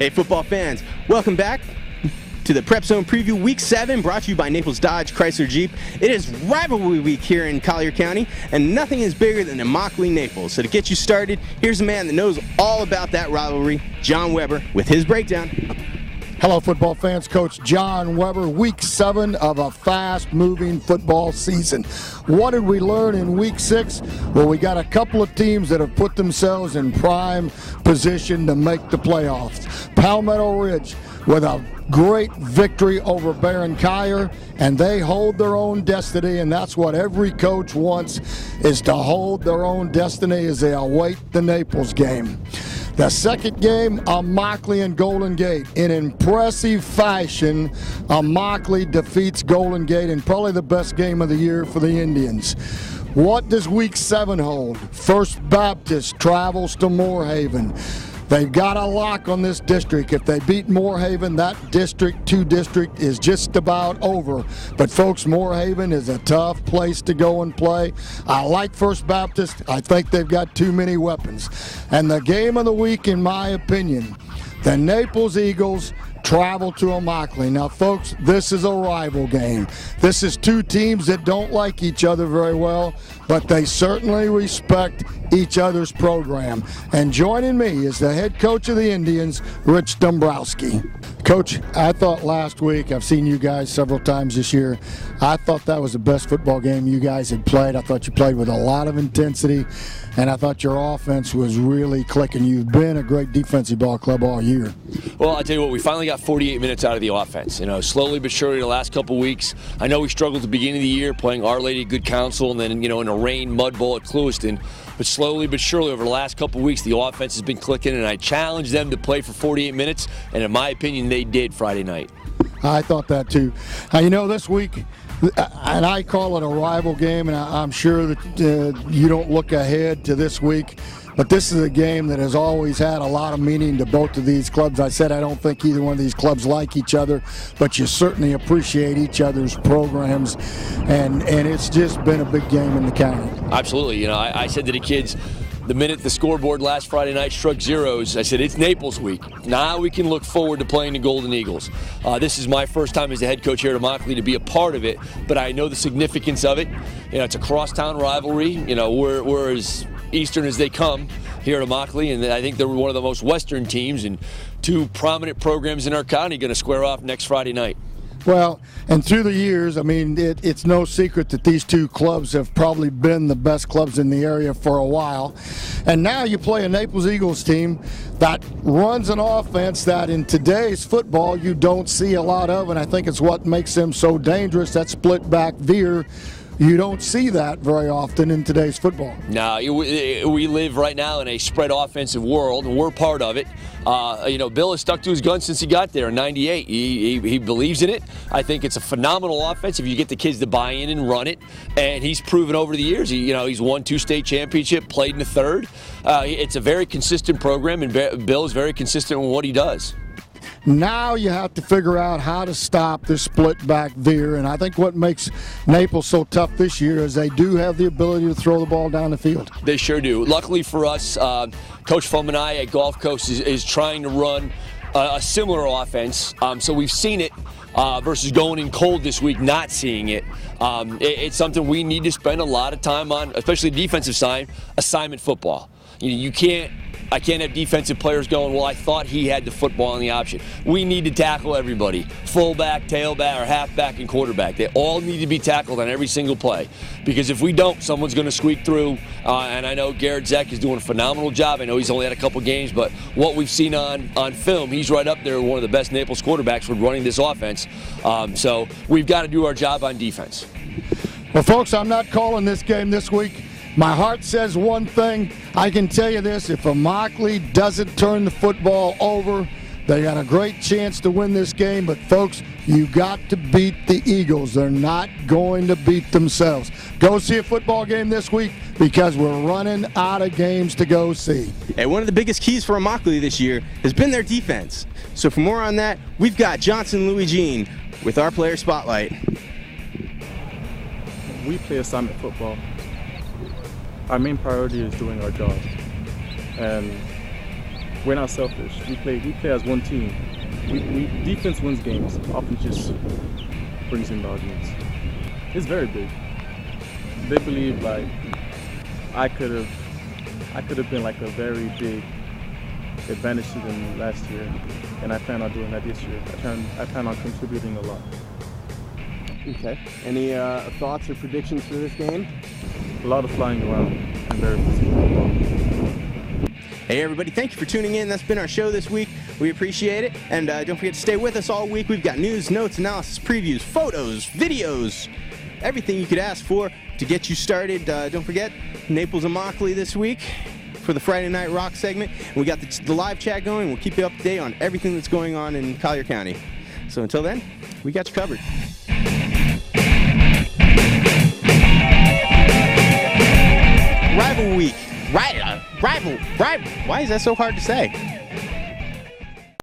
Hey football fans, welcome back to the PrepZone Preview Week 7, brought to you by Naples Dodge Chrysler Jeep. It is rivalry week here in Collier County, and nothing is bigger than Immokalee Naples. So to get you started, here's a man that knows all about that rivalry, John Weber, with his breakdown. Hello football fans, Coach John Weber, Week 7 of a fast-moving football season. What did we learn in Week 6? Well, we got a couple of teams that have put themselves in prime position to make the playoffs. Palmetto Ridge with a great victory over Barron Kyer, and they hold their own destiny, and that's what every coach wants, is to hold their own destiny as they await the Naples game. The second game, Immokalee and Golden Gate. In impressive fashion, Immokalee defeats Golden Gate in probably the best game of the year for the Indians. What does Week 7 hold? First Baptist travels to Moorhaven. They've got a lock on this district. If they beat Moorhaven, that District 2 district is just about over. But folks, Moorhaven is a tough place to go and play. I like First Baptist. I think they've got too many weapons. And the game of the week, in my opinion, the Naples Eagles travel to Immokalee. Now, folks, this is a rival game. This is two teams that don't like each other very well, but they certainly respect each other's program. And joining me is the head coach of the Indians, Rich Dombrowski. Coach, I thought last week, I've seen you guys several times this year, I thought that was the best football game you guys had played. I thought you played with a lot of intensity, and I thought your offense was really clicking. You've been a great defensive ball club all year. Well, I'll tell you what, we finally got 48 minutes out of the offense. You know, slowly but surely the last couple weeks. I know we struggled at the beginning of the year playing Our Lady of Good Counsel and then, you know, in a rain mud bowl at Clewiston. But slowly but surely over the last couple weeks, the offense has been clicking, and I challenged them to play for 48 minutes, and in my opinion, they did Friday night. I thought that too. You know, this week, and I call it a rival game, and I'm sure that you don't look ahead to this week, but this is a game that has always had a lot of meaning to both of these clubs. I said I don't think either one of these clubs like each other, but you certainly appreciate each other's programs, and it's just been a big game in the county. Absolutely. You know, I said to the kids, the minute the scoreboard last Friday night struck zeros, I said, it's Naples week. Now we can look forward to playing the Golden Eagles. This is my first time as the head coach here at Immokalee to be a part of it, but I know the significance of it. You know, it's a crosstown rivalry. You know, we're as Eastern as they come here at Immokalee, and I think they're one of the most Western teams, and two prominent programs in our county going to square off next Friday night. Well, and through the years, I mean, it's no secret that these two clubs have probably been the best clubs in the area for a while. And now you play a Naples Eagles team that runs an offense that in today's football you don't see a lot of, and I think it's what makes them so dangerous, that split back veer. You don't see that very often in today's football. No, we live right now in a spread offensive world, and we're part of it. You know, Bill has stuck to his guns since he got there in '98. He believes in it. I think it's a phenomenal offense if you get the kids to buy in and run it. And he's proven over the years. He's won 2 state championships, played in the 3rd. It's a very consistent program, and Bill is very consistent with what he does. Now you have to figure out how to stop this split back veer, and I think what makes Naples so tough this year is they do have the ability to throw the ball down the field. They sure do. Luckily for us, Coach Fomanai at Gulf Coast is trying to run a similar offense, so we've seen it versus going in cold this week, not seeing it. It's something we need to spend a lot of time on, especially defensive side, assignment football. I can't have defensive players going, well, I thought he had the football on the option. We need to tackle everybody, fullback, tailback, or halfback, and quarterback. They all need to be tackled on every single play, because if we don't, someone's going to squeak through, and I know Garrett Zeck is doing a phenomenal job. I know he's only had a couple games, but what we've seen on film, he's right up there with one of the best Naples quarterbacks for running this offense. So we've got to do our job on defense. Well, folks, I'm not calling this game this week. My heart says one thing. I can tell you this, if Immokalee doesn't turn the football over, they got a great chance to win this game. But, folks, you got to beat the Eagles. They're not going to beat themselves. Go see a football game this week, because we're running out of games to go see. And one of the biggest keys for Immokalee this year has been their defense. So for more on that, we've got Johnson Louis Jean with our player spotlight. We play assignment football. Our main priority is doing our job. And we're not selfish. We play as one team. Defense wins games. Offense just brings in the audience. It's very big. They believe like I could have been like a very big advantage to them last year, and I plan on doing that this year. I plan on contributing a lot. Okay. Any thoughts or predictions for this game? A lot of flying around and very physical football. Hey everybody, thank you for tuning in. That's been our show this week. We appreciate it. And don't forget to stay with us all week. We've got news, notes, analysis, previews, photos, videos, everything you could ask for to get you started. Don't forget, Naples and Immokalee this week for the Friday Night Rock segment. And we got the live chat going. We'll keep you up to date on everything that's going on in Collier County. So until then, we got you covered. Rival week. Rival. Why is that so hard to say?